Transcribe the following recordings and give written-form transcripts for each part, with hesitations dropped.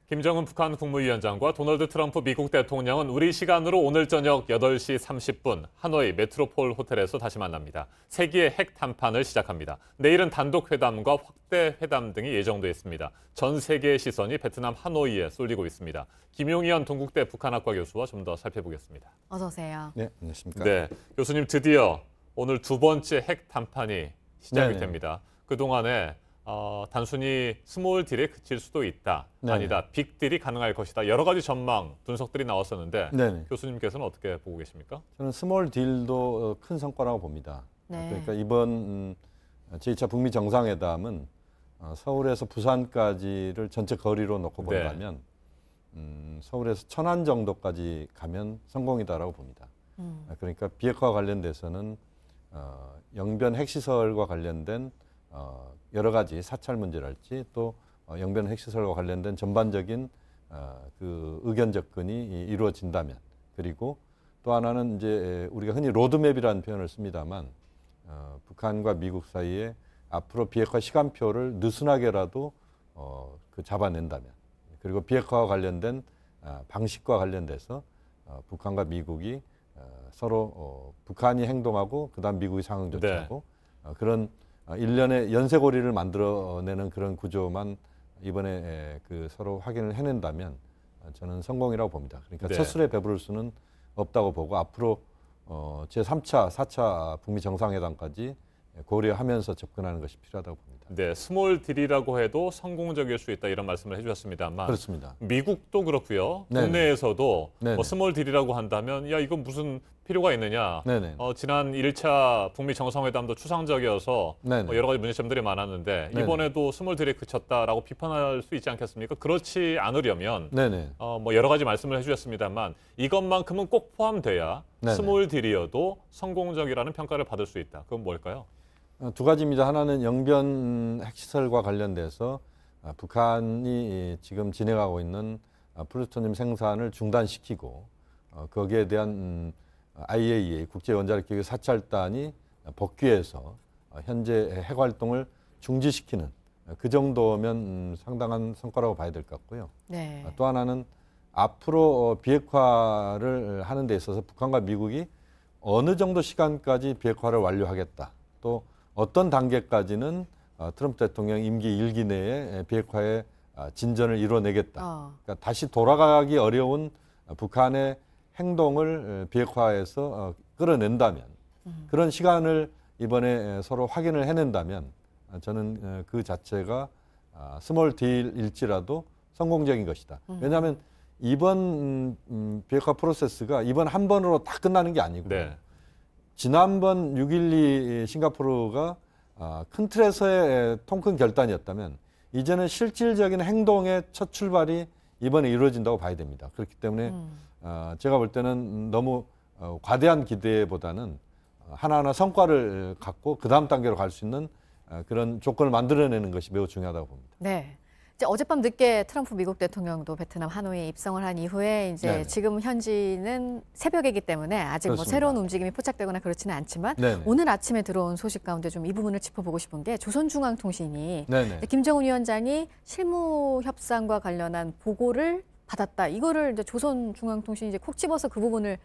김정은 북한 국무위원장과 도널드 트럼프 미국 대통령은 우리 시간으로 오늘 저녁 8시 30분 하노이 메트로폴 호텔에서 다시 만납니다. 세계의 핵談판을 시작합니다. 내일은 단독 회담과 확대 회담 등이 예정돼 있습니다. 전 세계의 시선이 베트남 하노이에 쏠리고 있습니다. 김용현 동국대 북한학과 교수와 좀 더 살펴보겠습니다. 어서 오세요. 네, 안녕하십니까. 네, 교수님 드디어 오늘 두 번째 핵談판이 시작이 네네. 됩니다. 그동안에 단순히 스몰 딜에 그칠 수도 있다. 네네. 아니다. 빅 딜이 가능할 것이다. 여러 가지 전망, 분석들이 나왔었는데 네네. 교수님께서는 어떻게 보고 계십니까? 저는 스몰 딜도 큰 성과라고 봅니다. 네. 그러니까 이번 제2차 북미 정상회담은 서울에서 부산까지를 전체 거리로 놓고 네. 본다면 서울에서 천안 정도까지 가면 성공이다라고 봅니다. 그러니까 비핵화와 관련돼서는 영변 핵시설과 관련된 여러 가지 사찰 문제랄지 또 영변 핵시설과 관련된 전반적인 그 의견 접근이 이루어진다면, 그리고 또 하나는 이제 우리가 흔히 로드맵이라는 표현을 씁니다만 북한과 미국 사이에 앞으로 비핵화 시간표를 느슨하게라도 그 잡아낸다면, 그리고 비핵화와 관련된 방식과 관련돼서 북한과 미국이 서로 북한이 행동하고 그다음 미국이 상응 조치하고 그런 일련의 연쇄고리를 만들어내는 그런 구조만 이번에 그 서로 확인을 해낸다면 저는 성공이라고 봅니다. 그러니까 네. 첫 술에 배부를 수는 없다고 보고 앞으로 제3차, 4차 북미 정상회담까지 고려하면서 접근하는 것이 필요하다고 봅니다. 네, 스몰 딜이라고 해도 성공적일 수 있다 이런 말씀을 해주셨습니다만 그렇습니다. 미국도 그렇고요. 네네. 국내에서도 네네. 뭐 스몰 딜이라고 한다면 야 이건 무슨 필요가 있느냐. 네네. 지난 1차 북미 정상회담도 추상적이어서 네네. 여러 가지 문제점들이 많았는데 네네. 이번에도 스몰 딜에 그쳤다라고 비판할 수 있지 않겠습니까? 그렇지 않으려면 네네. 뭐 여러 가지 말씀을 해주셨습니다만 이것만큼은 꼭 포함돼야 네네. 스몰 딜이어도 성공적이라는 평가를 받을 수 있다. 그건 뭘까요? 두 가지입니다. 하나는 영변 핵시설과 관련돼서 북한이 지금 진행하고 있는 플루토늄 생산을 중단시키고 거기에 대한 IAEA 국제원자력기구 사찰단이 복귀해서 현재 핵활동을 중지시키는 그 정도면 상당한 성과라고 봐야 될 것 같고요. 네. 또 하나는 앞으로 비핵화를 하는 데 있어서 북한과 미국이 어느 정도 시간까지 비핵화를 완료하겠다. 또 어떤 단계까지는 트럼프 대통령 임기 1기 내에 비핵화의 진전을 이뤄내겠다. 그러니까 다시 돌아가기 어려운 북한의 행동을 비핵화해서 끌어낸다면, 그런 시간을 이번에 서로 확인을 해낸다면 저는 그 자체가 스몰 딜일지라도 성공적인 것이다. 왜냐하면 이번 비핵화 프로세스가 이번 한 번으로 다 끝나는 게 아니고 네. 지난번 6.12 싱가포르가 큰 틀에서의 통큰 결단이었다면 이제는 실질적인 행동의 첫 출발이 이번에 이루어진다고 봐야 됩니다. 그렇기 때문에 제가 볼 때는 너무 과대한 기대보다는 하나하나 성과를 갖고 그 다음 단계로 갈 수 있는 그런 조건을 만들어내는 것이 매우 중요하다고 봅니다. 네. 이제 어젯밤 늦게 트럼프 미국 대통령도 베트남 하노이에 입성을 한 이후에 이제 네네. 지금 현지는 새벽이기 때문에 아직 뭐 그렇습니다. 새로운 움직임이 포착되거나 그렇지는 않지만 네네. 오늘 아침에 들어온 소식 가운데 좀 이 부분을 짚어보고 싶은 게 조선중앙통신이 네네. 김정은 위원장이 실무 협상과 관련한 보고를 받았다. 이거를 이제 조선중앙통신이 이제 콕 집어서 그 부분을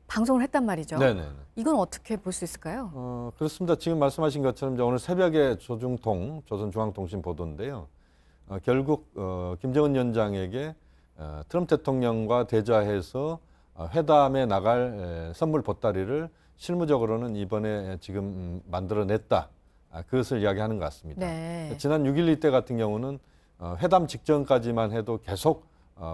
방송을 했단 말이죠. 네네. 이건 어떻게 볼 수 있을까요? 그렇습니다. 지금 말씀하신 것처럼 이제 오늘 새벽에 조선중앙통신 보도인데요. 결국 김정은 위원장에게 트럼프 대통령과 대좌해서 회담에 나갈 선물 보따리를 실무적으로는 이번에 지금 만들어냈다. 그것을 이야기하는 것 같습니다. 네. 지난 6.12 때 같은 경우는 회담 직전까지만 해도 계속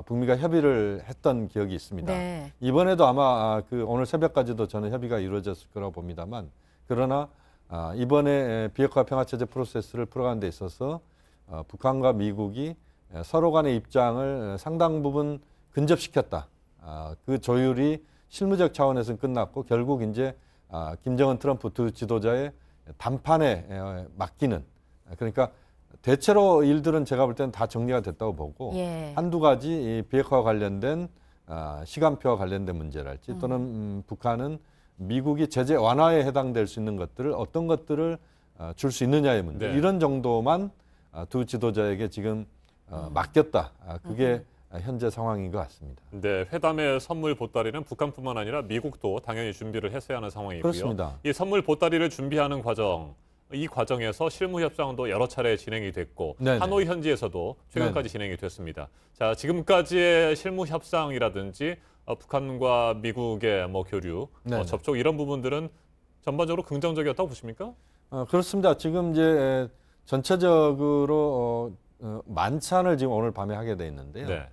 북미가 협의를 했던 기억이 있습니다. 네. 이번에도 아마 그 오늘 새벽까지도 저는 협의가 이루어졌을 거라고 봅니다만, 그러나 이번에 비핵화 평화체제 프로세스를 풀어가는 데 있어서 북한과 미국이 서로 간의 입장을 상당 부분 근접시켰다. 그 조율이 실무적 차원에서는 끝났고 결국 이제 김정은 트럼프 두 지도자의談판에 맡기는, 그러니까 대체로 일들은 제가 볼 때는 다 정리가 됐다고 보고 예. 한두 가지 이 비핵화와 관련된 시간표와 관련된 문제랄지 또는 북한은 미국이 제재 완화에 해당될 수 있는 것들을 어떤 것들을 줄 수 있느냐의 문제, 네. 이런 정도만 두 지도자에게 지금 맡겼다. 그게 현재 상황인 것 같습니다. 네, 회담의 선물 보따리는 북한뿐만 아니라 미국도 당연히 준비를 했어야 하는 상황이고요. 그렇습니다. 이 선물 보따리를 준비하는 과정, 이 과정에서 실무 협상도 여러 차례 진행이 됐고 네네. 하노이 현지에서도 최근까지 진행이 됐습니다. 자, 지금까지의 실무 협상이라든지 북한과 미국의 뭐 교류, 네네. 접촉 이런 부분들은 전반적으로 긍정적이었다고 보십니까? 그렇습니다. 지금 이제 전체적으로 만찬을 지금 오늘 밤에 하게 돼 있는데요. 네.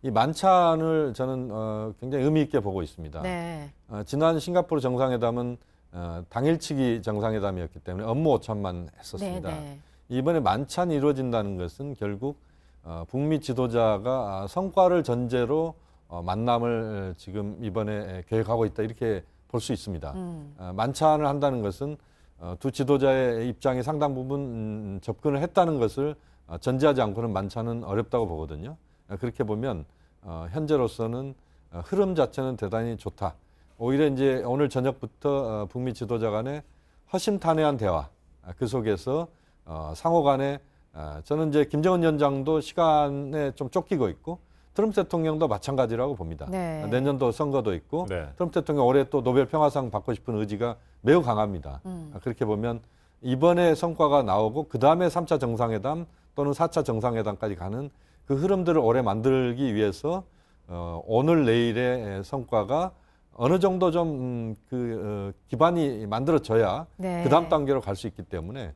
이 만찬을 저는 굉장히 의미 있게 보고 있습니다. 네. 지난 싱가포르 정상회담은 당일치기 정상회담이었기 때문에 업무 오찬만 했었습니다. 네. 이번에 만찬이 이루어진다는 것은 결국 북미 지도자가 성과를 전제로 만남을 지금 이번에 계획하고 있다 이렇게 볼 수 있습니다. 만찬을 한다는 것은 두 지도자의 입장이 상당 부분 접근을 했다는 것을 전제하지 않고는 만찬은 어렵다고 보거든요. 그렇게 보면 현재로서는 흐름 자체는 대단히 좋다. 오히려 이제 오늘 저녁부터 북미 지도자 간의 허심탄회한 대화, 그 속에서 상호 간에 저는 이제 김정은 위원장도 시간에 좀 쫓기고 있고 트럼프 대통령도 마찬가지라고 봅니다. 네. 내년도 선거도 있고 네. 트럼프 대통령 올해 또 노벨 평화상 받고 싶은 의지가 매우 강합니다. 그렇게 보면 이번에 성과가 나오고 그다음에 3차 정상회담 또는 4차 정상회담까지 가는 그 흐름들을 올해 만들기 위해서 오늘 내일의 성과가 어느 정도 좀 기반이 만들어져야 네. 그 다음 단계로 갈 수 있기 때문에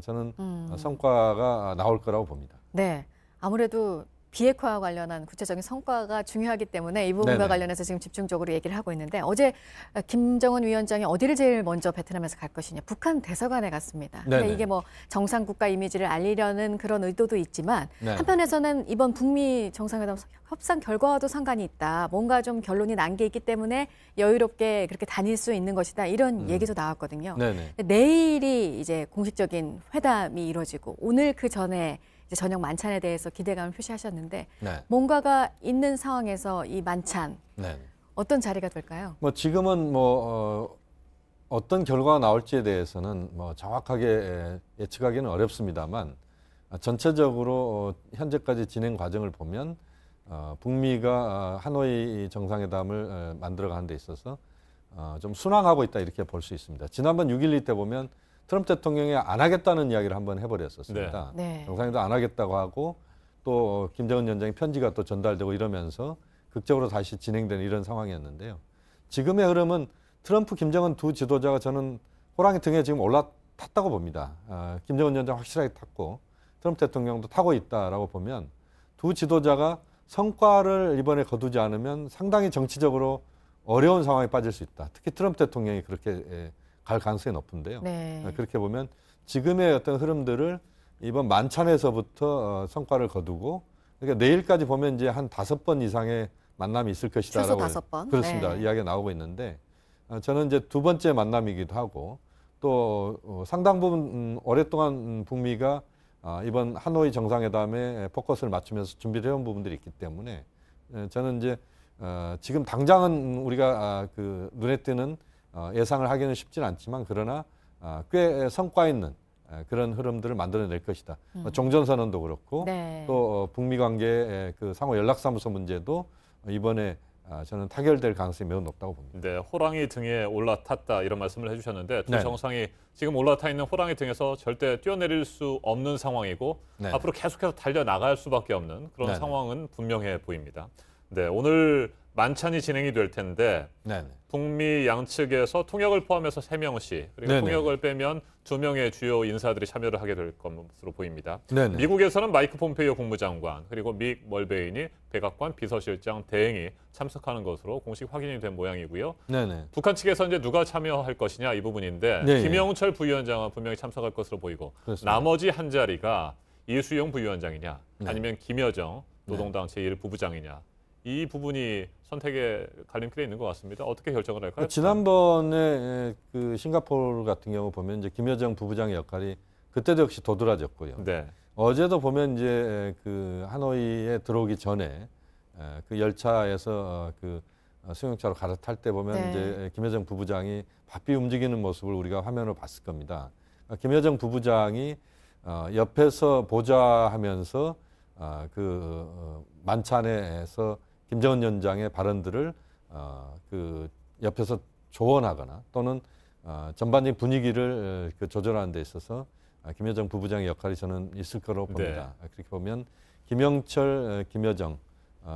저는 성과가 나올 거라고 봅니다. 네. 아무래도 비핵화와 관련한 구체적인 성과가 중요하기 때문에 이 부분과 네네. 관련해서 지금 집중적으로 얘기를 하고 있는데 어제 김정은 위원장이 어디를 제일 먼저 베트남에서 갈 것이냐 북한 대사관에 갔습니다. 근데 네네. 이게 뭐 정상 국가 이미지를 알리려는 그런 의도도 있지만 네. 한편에서는 이번 북미 정상회담 협상 결과와도 상관이 있다. 뭔가 좀 결론이 난 게 있기 때문에 여유롭게 그렇게 다닐 수 있는 것이다. 이런 얘기도 나왔거든요. 네네. 근데 내일이 이제 공식적인 회담이 이루어지고 오늘 그 전에 이제 저녁 만찬에 대해서 기대감을 표시하셨는데 네. 뭔가가 있는 상황에서 이 만찬 네. 어떤 자리가 될까요? 뭐 지금은 어떤 결과가 나올지에 대해서는 뭐 정확하게 예측하기는 어렵습니다만 전체적으로 현재까지 진행 과정을 보면 북미가 하노이 정상회담을 만들어가는 데 있어서 좀 순항하고 있다 이렇게 볼 수 있습니다. 지난번 6.12 때 보면 트럼프 대통령이 안 하겠다는 이야기를 한번 해버렸었습니다. 네. 정상회담 안 하겠다고 하고 또 김정은 위원장의 편지가 또 전달되고 이러면서 극적으로 다시 진행되는 이런 상황이었는데요. 지금의 흐름은 트럼프, 김정은 두 지도자가 저는 호랑이 등에 지금 올라탔다고 봅니다. 김정은 위원장 확실하게 탔고 트럼프 대통령도 타고 있다라고 보면 두 지도자가 성과를 이번에 거두지 않으면 상당히 정치적으로 어려운 상황에 빠질 수 있다. 특히 트럼프 대통령이 그렇게 갈 가능성이 높은데요. 네. 그렇게 보면 지금의 어떤 흐름들을 이번 만찬에서부터 성과를 거두고 그러니까 내일까지 보면 이제 한 5번 이상의 만남이 있을 것이다라고 최소 5번. 그렇습니다. 네. 이야기가 나오고 있는데 저는 이제 두 번째 만남이기도 하고 또 상당 부분 오랫동안 북미가 이번 하노이 정상회담에 포커스를 맞추면서 준비를 해온 부분들이 있기 때문에 저는 이제 지금 당장은 우리가 그 눈에 띄는 예상을 하기는 쉽지는 않지만 그러나 꽤 성과 있는 그런 흐름들을 만들어낼 것이다. 종전선언도 그렇고 네. 또 북미 관계의 그 상호 연락사무소 문제도 이번에 저는 타결될 가능성이 매우 높다고 봅니다. 네, 호랑이 등에 올라탔다 이런 말씀을 해주셨는데 두 네. 정상이 지금 올라타 있는 호랑이 등에서 절대 뛰어내릴 수 없는 상황이고 네. 앞으로 계속해서 달려나갈 수밖에 없는 그런 네. 상황은 분명해 보입니다. 네, 오늘 만찬이 진행이 될 텐데 네. 북미 양측에서 통역을 포함해서 3명씩 그리고 네네. 통역을 빼면 2명의 주요 인사들이 참여를 하게 될 것으로 보입니다. 네네. 미국에서는 마이크 폼페이오 국무장관 그리고 믹 멀베이니 백악관 비서실장 대행이 참석하는 것으로 공식 확인이 된 모양이고요. 네네. 북한 측에서 이제 누가 참여할 것이냐 이 부분인데 네, 김영철 부위원장은 분명히 참석할 것으로 보이고 그렇습니다. 나머지 한 자리가 이수용 부위원장이냐 네. 아니면 김여정 노동당 제1부부장이냐 이 부분이 선택의 갈림길에 있는 것 같습니다. 어떻게 결정을 할까요? 지난번에 그 싱가포르 같은 경우 보면 이제 김여정 부부장의 역할이 그때도 역시 도드라졌고요. 네. 어제도 보면 이제 그 하노이에 들어오기 전에 그 열차에서 그 승용차로 갈아탈 때 보면 네. 이제 김여정 부부장이 바삐 움직이는 모습을 우리가 화면으로 봤을 겁니다. 김여정 부부장이 옆에서 보좌하면서 만찬에서 김정은 위원장의 발언들을 그 옆에서 조언하거나 또는 전반적인 분위기를 조절하는 데 있어서 김여정 부부장의 역할이 저는 있을 거라고 봅니다. 그렇게 보면 김영철, 김여정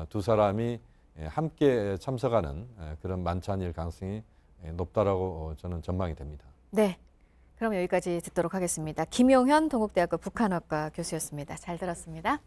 두 사람이 함께 참석하는 그런 만찬일 가능성이 높다라고 저는 전망이 됩니다. 네. 그럼 여기까지 듣도록 하겠습니다. 김용현 동국대학교 북한어과 교수였습니다. 잘 들었습니다.